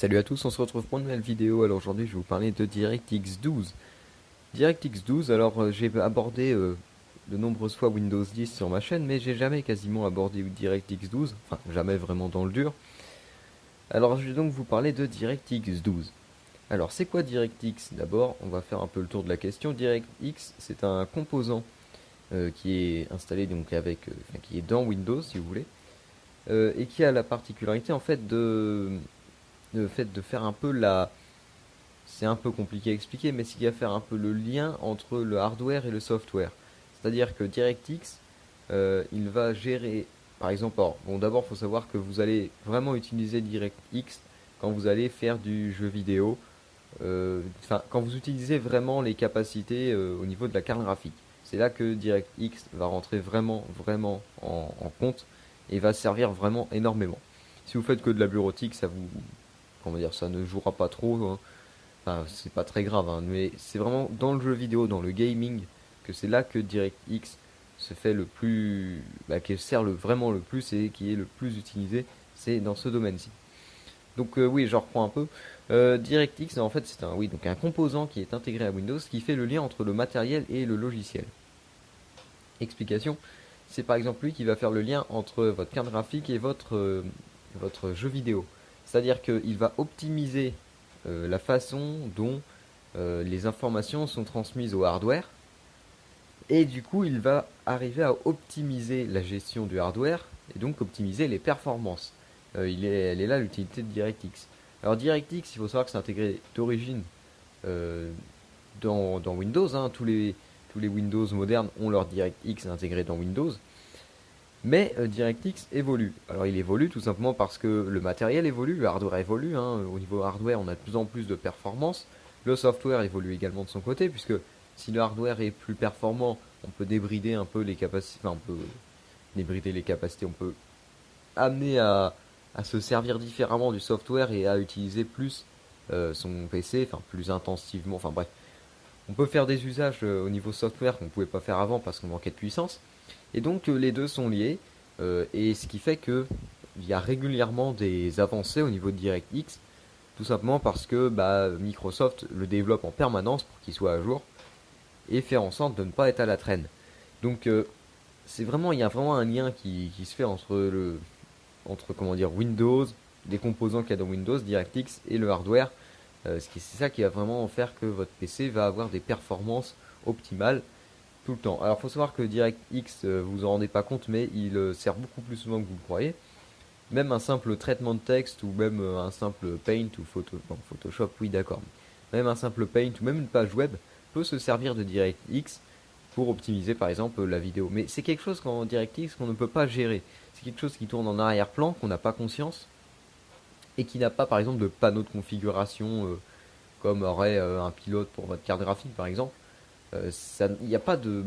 Salut à tous, on se retrouve pour une nouvelle vidéo. Alors aujourd'hui je vais vous parler de DirectX 12. DirectX 12, alors j'ai abordé de nombreuses fois Windows 10 sur ma chaîne, mais j'ai jamais quasiment abordé DirectX 12, enfin jamais vraiment dans le dur. Alors je vais donc vous parler de DirectX 12. Alors c'est quoi DirectX? D'abord on va faire un peu le tour de la question. DirectX c'est un composant qui est installé donc qui est dans Windows si vous voulez, et qui a la particularité en fait de faire un peu c'est un peu compliqué à expliquer, mais c'est qu'il va faire un peu le lien entre le hardware et le software. C'est-à-dire que DirectX, il va gérer, par exemple, bon d'abord il faut savoir que vous allez vraiment utiliser DirectX quand vous allez faire du jeu vidéo, quand vous utilisez vraiment les capacités au niveau de la carte graphique. C'est là que DirectX va rentrer vraiment en compte et va servir vraiment énormément. Si vous faites que de la bureautique, comment dire, ça ne jouera pas trop, hein. Enfin, c'est pas très grave, hein, mais c'est vraiment dans le jeu vidéo, dans le gaming, que c'est là que DirectX se fait le plus, qui sert vraiment le plus et qui est le plus utilisé, c'est dans ce domaine-ci. Donc oui, je reprends un peu. DirectX, en fait, c'est donc un composant qui est intégré à Windows qui fait le lien entre le matériel et le logiciel. Explication, c'est par exemple lui qui va faire le lien entre votre carte graphique et votre jeu vidéo. C'est-à-dire qu'il va optimiser la façon dont les informations sont transmises au hardware. Et du coup, il va arriver à optimiser la gestion du hardware et donc optimiser les performances. Elle est là l'utilité de DirectX. Alors DirectX, il faut savoir que c'est intégré d'origine euh, dans Windows, hein. Tous les Windows modernes ont leur DirectX intégré dans Windows. Mais DirectX évolue. Alors il évolue tout simplement parce que le matériel évolue, le hardware évolue, hein. Au niveau hardware, on a de plus en plus de performance. Le software évolue également de son côté, puisque si le hardware est plus performant, on peut débrider un peu les capacités. Enfin, on peut débrider les capacités, on peut amener à se servir différemment du software et à utiliser plus son PC, enfin plus intensivement. Enfin bref, on peut faire des usages au niveau software qu'on ne pouvait pas faire avant parce qu'on manquait de puissance. Et donc les deux sont liés, et ce qui fait que il y a régulièrement des avancées au niveau de DirectX, tout simplement parce que Microsoft le développe en permanence pour qu'il soit à jour et faire en sorte de ne pas être à la traîne. Donc il y a vraiment un lien qui se fait entre comment dire Windows, les composants qu'il y a dans Windows, DirectX et le hardware. C'est ça qui va vraiment faire que votre PC va avoir des performances optimales tout le temps. Alors, il faut savoir que DirectX, vous en rendez pas compte, mais il sert beaucoup plus souvent que vous le croyez. Même un simple traitement de texte ou même un simple Paint ou Photoshop, oui, d'accord. Même un simple Paint ou même une page web peut se servir de DirectX pour optimiser par exemple la vidéo. Mais c'est quelque chose qu'en DirectX qu'on ne peut pas gérer. C'est quelque chose qui tourne en arrière-plan, qu'on n'a pas conscience et qui n'a pas par exemple de panneau de configuration comme aurait un pilote pour votre carte graphique par exemple. Il n'y a pas de,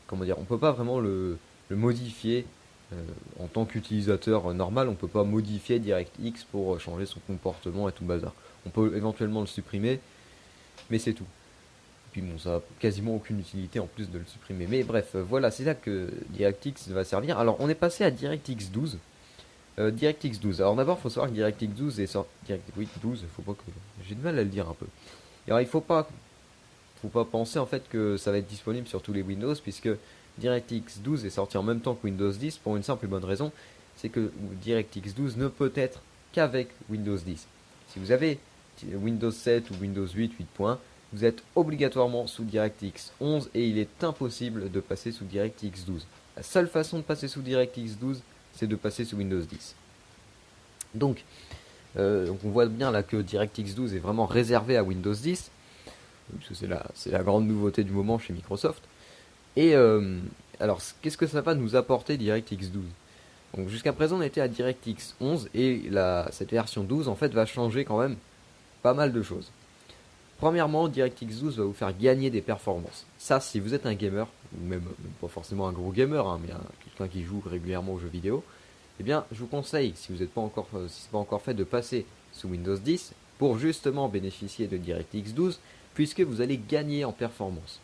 comment dire, on peut pas vraiment le modifier en tant qu'utilisateur normal. On peut pas modifier DirectX pour changer son comportement et tout le bazar. On peut éventuellement le supprimer, mais c'est tout. Et puis bon, ça n'a quasiment aucune utilité en plus de le supprimer. Mais bref, voilà, c'est là que DirectX va servir. Alors on est passé à DirectX 12. DirectX 12. Alors d'abord, il faut savoir que DirectX 12 est sorti. Oui, 12, faut pas que. J'ai du mal à le dire un peu. Et alors il faut pas penser en fait que ça va être disponible sur tous les Windows, puisque DirectX 12 est sorti en même temps que Windows 10 pour une simple et bonne raison, c'est que DirectX 12 ne peut être qu'avec Windows 10. Si vous avez Windows 7 ou Windows 8, 8. Vous êtes obligatoirement sous DirectX 11 et il est impossible de passer sous DirectX 12. La seule façon de passer sous DirectX 12, c'est de passer sous Windows 10. Donc on voit bien là que DirectX 12 est vraiment réservé à Windows 10, parce que c'est la grande nouveauté du moment chez Microsoft. Et alors, qu'est-ce que ça va nous apporter DirectX 12? Donc jusqu'à présent on était à DirectX 11 et cette version 12 en fait va changer quand même pas mal de choses. Premièrement, DirectX 12 va vous faire gagner des performances. Ça, si vous êtes un gamer, ou même pas forcément un gros gamer, hein, mais quelqu'un qui joue régulièrement aux jeux vidéo, eh bien, je vous conseille, si ce n'est pas encore fait, de passer sous Windows 10 pour justement bénéficier de DirectX 12, puisque vous allez gagner en performance.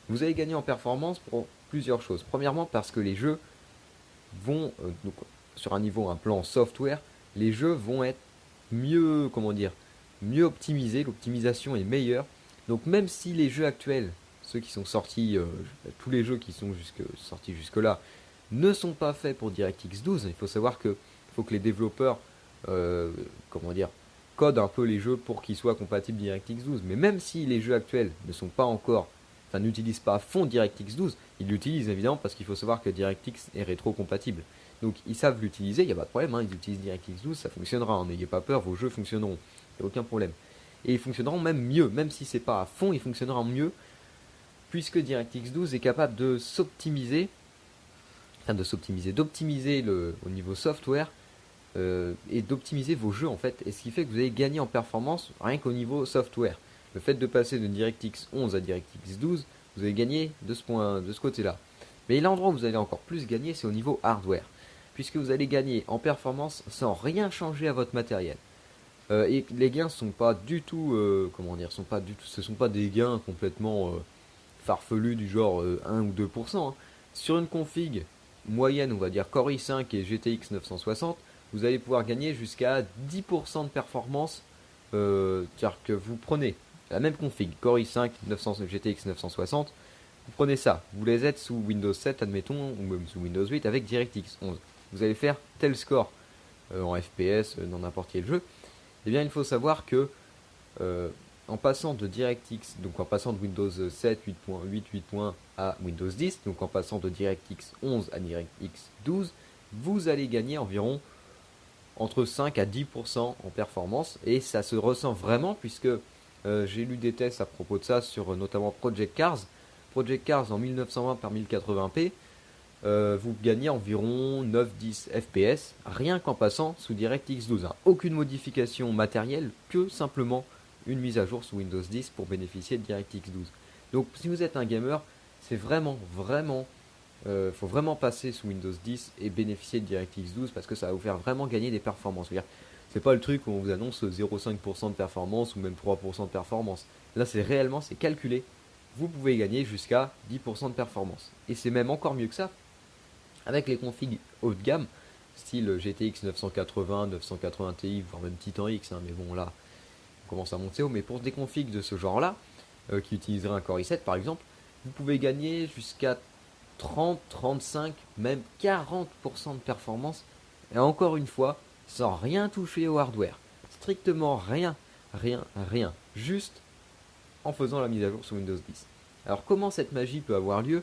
Vous allez gagner en performance pour plusieurs choses. Premièrement, parce que les jeux vont, donc, sur un plan software, les jeux vont être mieux, comment dire, mieux optimisé, l'optimisation est meilleure. Donc même si les jeux actuels, ceux qui sont sortis, tous les jeux qui sont sortis jusque-là, ne sont pas faits pour DirectX 12, il faut savoir que faut que les développeurs, comment dire, codent un peu les jeux pour qu'ils soient compatibles DirectX 12. Mais même si les jeux actuels ne sont pas encore, enfin n'utilisent pas à fond DirectX 12, ils l'utilisent évidemment parce qu'il faut savoir que DirectX est rétro-compatible. Donc ils savent l'utiliser, il n'y a pas de problème, hein, ils utilisent DirectX 12, ça fonctionnera, hein, n'ayez pas peur, vos jeux fonctionneront, il n'y a aucun problème. Et ils fonctionneront même mieux, même si c'est pas à fond, ils fonctionneront mieux, puisque DirectX 12 est capable de s'optimiser, d'optimiser au niveau software, et d'optimiser vos jeux en fait, et ce qui fait que vous allez gagner en performance rien qu'au niveau software. Le fait de passer de DirectX 11 à DirectX 12, vous allez gagner de ce côté-là. Mais l'endroit où vous allez encore plus gagner, c'est au niveau hardware, puisque vous allez gagner en performance sans rien changer à votre matériel. Et les gains sont pas du tout, ce sont pas des gains complètement farfelus du genre 1 ou 2%. Hein. Sur une config moyenne, on va dire Core i5 et GTX 960, vous allez pouvoir gagner jusqu'à 10% de performance. C'est-à-dire que vous prenez la même config, Core i5, GTX 960, vous prenez ça, vous les êtes sous Windows 7, admettons, ou même sous Windows 8 avec DirectX 11. Vous allez faire tel score en FPS dans n'importe quel jeu. Eh bien, il faut savoir que en passant de DirectX, donc en passant de Windows 7, 8.8, 8.1 à Windows 10, donc en passant de DirectX 11 à DirectX 12, vous allez gagner environ entre 5 à 10% en performance, et ça se ressent vraiment puisque j'ai lu des tests à propos de ça sur notamment Project Cars. Project Cars en 1920 par 1080p, vous gagnez environ 9-10 FPS rien qu'en passant sous DirectX 12. Hein. Aucune modification matérielle, que simplement une mise à jour sous Windows 10 pour bénéficier de DirectX 12. Donc si vous êtes un gamer, c'est vraiment, faut vraiment passer sous Windows 10 et bénéficier de DirectX 12 parce que ça va vous faire vraiment gagner des performances. C'est pas le truc où on vous annonce 0,5% de performance ou même 3% de performance. Là, c'est calculé. Vous pouvez gagner jusqu'à 10% de performance. Et c'est même encore mieux que ça. Avec les configs haut de gamme, style GTX 980, 980 Ti, voire même Titan X, hein, mais bon là, on commence à monter haut. Mais pour des configs de ce genre-là, qui utiliseraient un Core i7 par exemple, vous pouvez gagner jusqu'à 30, 35, même 40% de performance. Et encore une fois, sans rien toucher au hardware. Strictement rien, rien, rien. Juste en faisant la mise à jour sur Windows 10. Alors comment cette magie peut avoir lieu?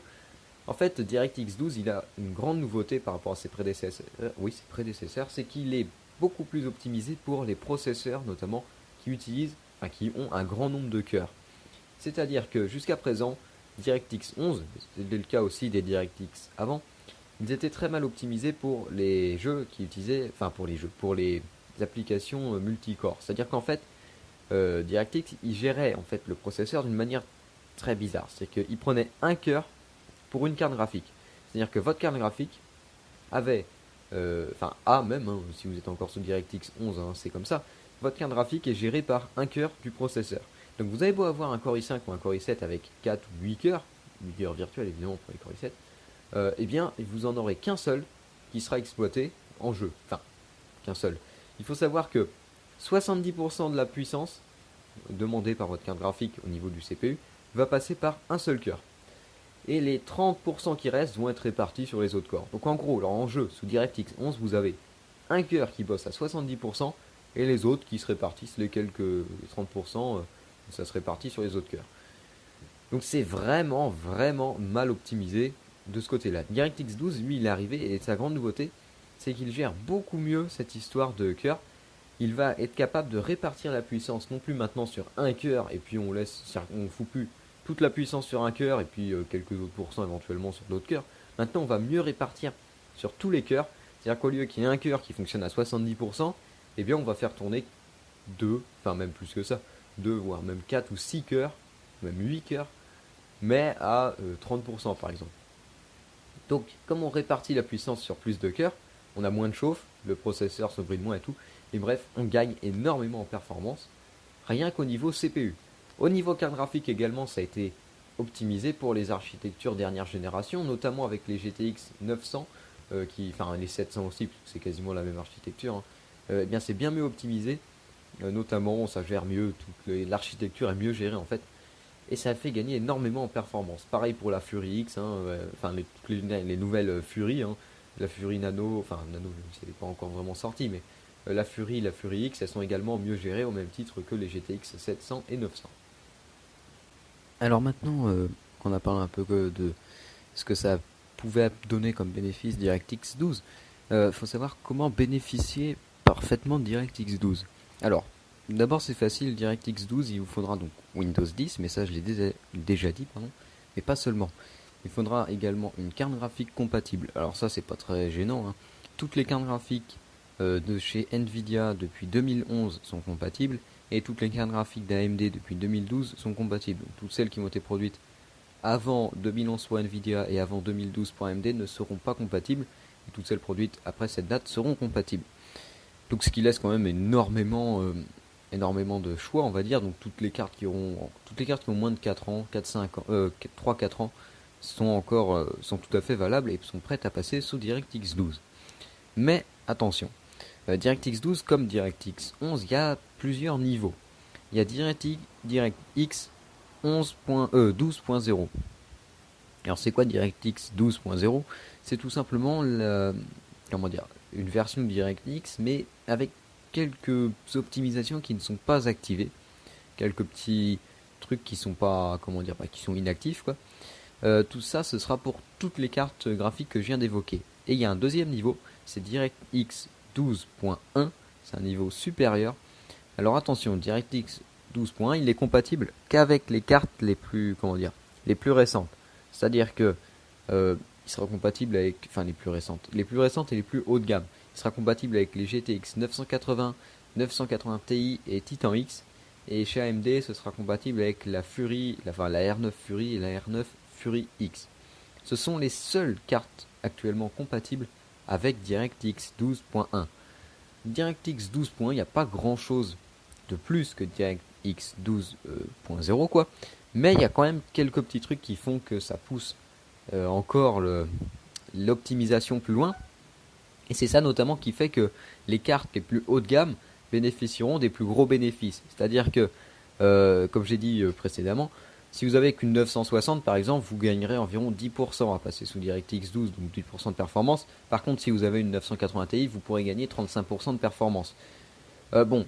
En fait, DirectX 12, il a une grande nouveauté par rapport à ses prédécesseurs, c'est qu'il est beaucoup plus optimisé pour les processeurs, notamment, qui ont un grand nombre de cœurs. C'est-à-dire que jusqu'à présent, DirectX 11, c'était le cas aussi des DirectX avant, ils étaient très mal optimisés pour les jeux pour les applications multicore. C'est-à-dire qu'en fait, DirectX, il gérait en fait le processeur d'une manière très bizarre. C'est qu'il prenait un cœur pour une carte graphique. C'est-à-dire que votre carte graphique avait, A même, hein, si vous êtes encore sous DirectX 11, hein, c'est comme ça, votre carte graphique est gérée par un cœur du processeur. Donc vous avez beau avoir un Core i5 ou un Core i7 avec 4 ou 8 cœurs, 8 cœurs virtuels évidemment pour les Core i7, eh bien vous en aurez qu'un seul qui sera exploité en jeu. Enfin, qu'un seul. Il faut savoir que 70% de la puissance demandée par votre carte graphique au niveau du CPU va passer par un seul cœur. Et les 30% qui restent vont être répartis sur les autres corps. Donc en gros, en jeu, sous DirectX 11, vous avez un cœur qui bosse à 70% et les autres qui se répartissent, les quelques 30%, ça se répartit sur les autres cœurs. Donc c'est vraiment, vraiment mal optimisé de ce côté-là. DirectX 12, lui, il est arrivé et sa grande nouveauté, c'est qu'il gère beaucoup mieux cette histoire de cœur. Il va être capable de répartir la puissance, non plus maintenant sur un cœur et puis on fout plus toute la puissance sur un cœur et puis quelques autres pourcents éventuellement sur d'autres cœurs. Maintenant, on va mieux répartir sur tous les cœurs. C'est-à-dire qu'au lieu qu'il y ait un cœur qui fonctionne à 70%, eh bien on va faire tourner même plus que ça, 2 voire même 4 ou 6 cœurs, même 8 cœurs, mais à 30% par exemple. Donc, comme on répartit la puissance sur plus de cœurs, on a moins de chauffe, le processeur se bride moins et tout, et bref, on gagne énormément en performance, rien qu'au niveau CPU. Au niveau carte graphique également, ça a été optimisé pour les architectures dernière génération, notamment avec les GTX 900, les 700 aussi, parce que c'est quasiment la même architecture. Eh bien, c'est bien mieux optimisé Notamment, ça gère mieux, l'architecture est mieux gérée en fait. Et ça fait gagner énormément en performance. Pareil pour la Fury X, hein, enfin les nouvelles Fury, hein, la Fury Nano, enfin Nano, c'est pas encore vraiment sorti, mais la Fury X, elles sont également mieux gérées au même titre que les GTX 700 et 900. Alors maintenant qu'on a parlé un peu de ce que ça pouvait donner comme bénéfice DirectX 12, faut savoir comment bénéficier parfaitement de DirectX 12. Alors, d'abord c'est facile, DirectX 12, il vous faudra donc Windows 10, mais ça je l'ai déjà dit, pardon, mais pas seulement. Il faudra également une carte graphique compatible. Alors ça c'est pas très gênant, hein. Toutes les cartes graphiques de chez Nvidia depuis 2011 sont compatibles, et toutes les cartes graphiques d'AMD depuis 2012 sont compatibles. Donc, toutes celles qui ont été produites avant 2011 pour Nvidia et avant 2012 pour AMD ne seront pas compatibles, et toutes celles produites après cette date seront compatibles. Donc ce qui laisse quand même énormément de choix, on va dire. Donc toutes les cartes qui ont moins de 4 ans, 4-5 ans, 3-4 ans sont tout à fait valables et sont prêtes à passer sous DirectX 12. Mais attention, DirectX 12 comme DirectX 11, il y a plusieurs niveaux. Il y a DirectX 12.0. Alors c'est quoi DirectX 12.0? C'est tout simplement une version de DirectX, mais avec quelques optimisations qui ne sont pas activées, quelques petits trucs qui sont pas, qui sont inactifs, quoi. Tout ça, ce sera pour toutes les cartes graphiques que je viens d'évoquer. Et il y a un deuxième niveau, c'est DirectX 12.1, c'est un niveau supérieur. Alors attention, DirectX 12.1, il est compatible qu'avec les cartes les plus récentes. C'est-à-dire que il sera compatible avec, les plus récentes et les plus haut de gamme. Il sera compatible avec les GTX 980, 980 Ti et Titan X. Et chez AMD, ce sera compatible avec la R9 Fury et la R9 Fury X. Ce sont les seules cartes actuellement compatibles avec DirectX 12.1. DirectX 12.1, il n'y a pas grand chose de plus que DirectX 12.0 quoi. Mais il y a quand même quelques petits trucs qui font que ça pousse encore l'optimisation plus loin. Et c'est ça notamment qui fait que les cartes les plus haut de gamme bénéficieront des plus gros bénéfices. C'est-à-dire que, comme j'ai dit précédemment, si vous avez qu'une 960 par exemple, vous gagnerez environ 10% à passer sous DirectX 12, donc 10% de performance. Par contre, si vous avez une 980 Ti, vous pourrez gagner 35% de performance. Bon,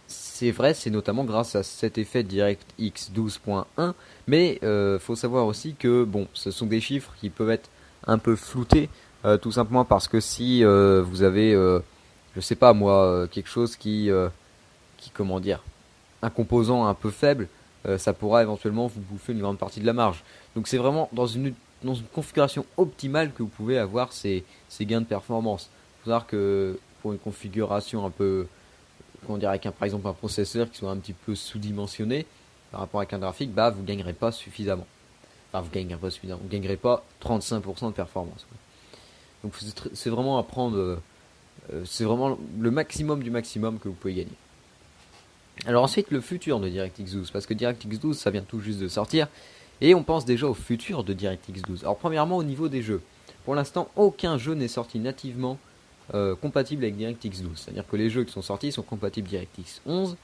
c'est vrai, c'est notamment grâce à cet effet DirectX 12.1, mais faut savoir aussi que bon, ce sont des chiffres qui peuvent être un peu floutés, tout simplement parce que si vous avez, je sais pas moi, quelque chose un composant un peu faible, ça pourra éventuellement vous bouffer une grande partie de la marge. Donc c'est vraiment dans une configuration optimale que vous pouvez avoir ces gains de performance. Il faut savoir que pour une configuration un peu avec par exemple un processeur qui soit un petit peu sous-dimensionné par rapport à un graphique, bah vous gagnerez pas suffisamment. Enfin vous gagnerez pas 35% de performance. Donc c'est vraiment à prendre, c'est vraiment le maximum du maximum que vous pouvez gagner. Alors ensuite le futur de DirectX 12, parce que DirectX 12 ça vient tout juste de sortir, et on pense déjà au futur de DirectX 12. Alors premièrement au niveau des jeux, pour l'instant aucun jeu n'est sorti nativement compatible avec DirectX 12. C'est-à-dire que les jeux qui sont sortis sont compatibles DirectX 11,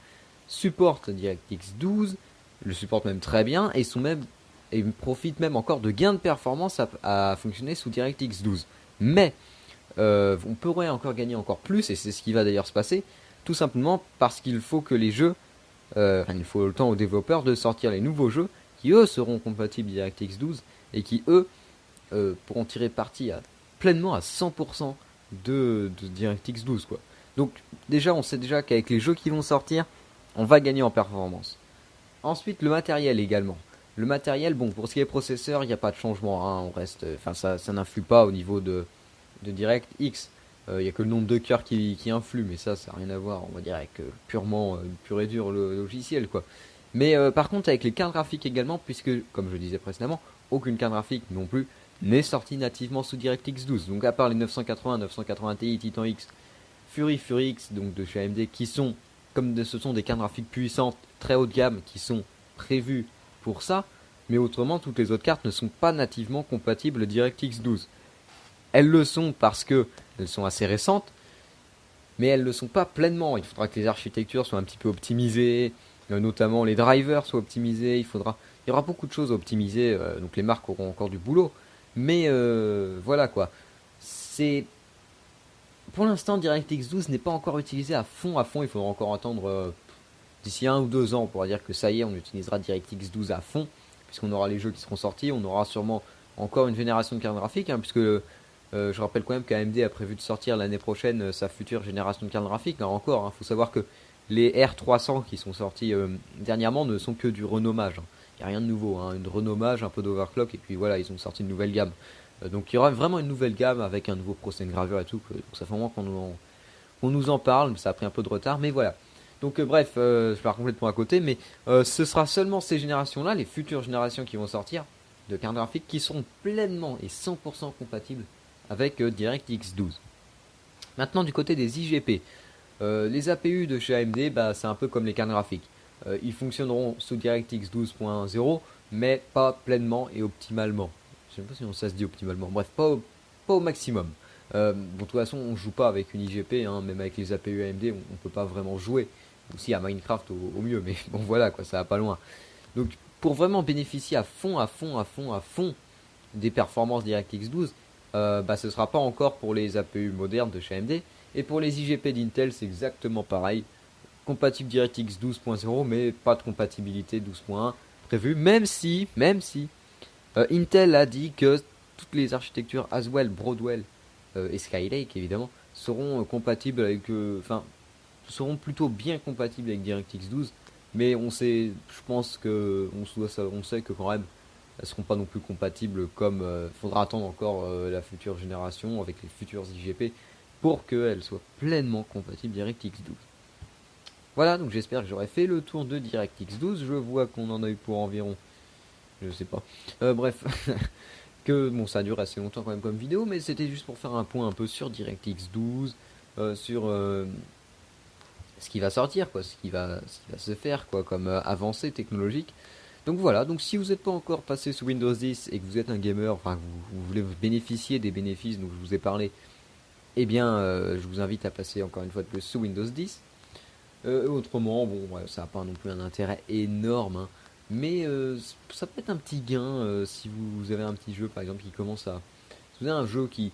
supportent DirectX 12, le supportent même très bien, et profitent même encore de gains de performance à fonctionner sous DirectX 12. Mais on pourrait encore gagner encore plus, et c'est ce qui va d'ailleurs se passer, tout simplement parce qu'il faut que les jeux, il faut le temps aux développeurs de sortir les nouveaux jeux qui eux seront compatibles DirectX 12 et qui eux pourront tirer parti pleinement à 100% de DirectX 12 quoi. Donc déjà on sait déjà qu'avec les jeux qui vont sortir, on va gagner en performance. Ensuite le matériel également. Le matériel, bon pour ce qui est processeur, il n'y a pas de changement, hein, ça n'influe pas au niveau de DirectX. Il n'y a que le nombre de cœurs qui influe, mais ça n'a rien à voir, on va dire, avec pur et dur le logiciel quoi. Mais par contre avec les cartes graphiques également, puisque comme je disais précédemment, aucune carte graphique non plus n'est sorti nativement sous DirectX 12. Donc à part les 980 Ti, Titan X, Fury X, donc de chez AMD, ce sont des cartes graphiques puissantes, très haut de gamme, qui sont prévues pour ça, mais autrement toutes les autres cartes ne sont pas nativement compatibles DirectX 12. Elles le sont parce que elles sont assez récentes, mais elles ne le sont pas pleinement. Il faudra que les architectures soient un petit peu optimisées, notamment les drivers soient optimisés, il y aura beaucoup de choses à optimiser, donc les marques auront encore du boulot. Mais voilà quoi. C'est Pour l'instant, DirectX 12 n'est pas encore utilisé à fond. Il faudra encore attendre d'ici 1 ou 2 ans. On pourra dire que ça y est, on utilisera DirectX 12 à fond, puisqu'on aura les jeux qui seront sortis. On aura sûrement encore une génération de cartes graphiques, hein, puisque je rappelle quand même qu'AMD a prévu de sortir l'année prochaine sa future génération de cartes graphiques. Là encore, il faut savoir que les R300 qui sont sortis dernièrement ne sont que du renommage. Il n'y a rien de nouveau, un renommage, un peu d'overclock, et puis voilà, ils ont sorti une nouvelle gamme. Donc il y aura vraiment une nouvelle gamme avec un nouveau procès de gravure et tout. Donc ça fait un moment qu'on nous en parle, mais ça a pris un peu de retard, mais voilà. Donc bref, je pars complètement à côté, mais ce sera seulement ces générations-là, les futures générations qui vont sortir de cartes graphiques, qui seront pleinement et 100% compatibles avec DirectX 12. Maintenant du côté des IGP, les APU de chez AMD, bah, c'est un peu comme les cartes graphiques. Ils fonctionneront sous DirectX 12.0, mais pas pleinement et optimalement. Je ne sais pas si ça se dit optimalement. Bref, pas au maximum. Bon, de toute façon, on ne joue pas avec une IGP, hein, même avec les APU AMD, on ne peut pas vraiment jouer. Aussi à Minecraft au mieux, mais bon voilà, quoi, ça va pas loin. Donc, pour vraiment bénéficier à fond des performances DirectX 12, bah, ce ne sera pas encore pour les APU modernes de chez AMD. Et pour les IGP d'Intel, c'est exactement pareil. Compatible DirectX 12.0, mais pas de compatibilité 12.1 prévue, même si Intel a dit que toutes les architectures Haswell, Broadwell et Skylake évidemment seront compatibles avec, seront plutôt bien compatibles avec DirectX 12, mais je pense que on sait que quand même elles seront pas non plus compatibles comme faudra attendre encore la future génération avec les futurs IGP pour qu'elles soient pleinement compatibles DirectX 12. Voilà, donc j'espère que j'aurai fait le tour de DirectX 12. Je vois qu'on en a eu pour environ, je sais pas. Bref, que bon, ça dure assez longtemps quand même comme vidéo, mais c'était juste pour faire un point un peu sur DirectX 12, sur ce qui va sortir, quoi, ce qui va se faire, quoi, comme avancée technologique. Donc voilà, donc si vous n'êtes pas encore passé sous Windows 10 et que vous êtes un gamer, enfin vous voulez bénéficier des bénéfices dont je vous ai parlé, eh bien je vous invite à passer encore une fois de plus sous Windows 10. Autrement, bon, ouais, ça n'a pas non plus un intérêt énorme, hein, mais ça peut être un petit gain si vous avez un petit jeu par exemple qui commence à. Si vous avez un jeu qui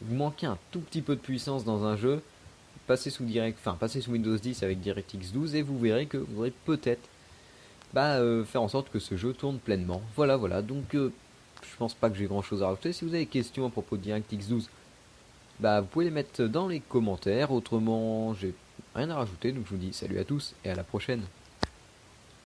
vous manquez un tout petit peu de puissance dans un jeu, passez sous Windows 10 avec DirectX 12 et vous verrez que vous aurez peut-être faire en sorte que ce jeu tourne pleinement. Voilà, donc je pense pas que j'ai grand chose à rajouter. Si vous avez des questions à propos de DirectX 12, vous pouvez les mettre dans les commentaires. Autrement, j'ai rien à rajouter, donc je vous dis salut à tous et à la prochaine.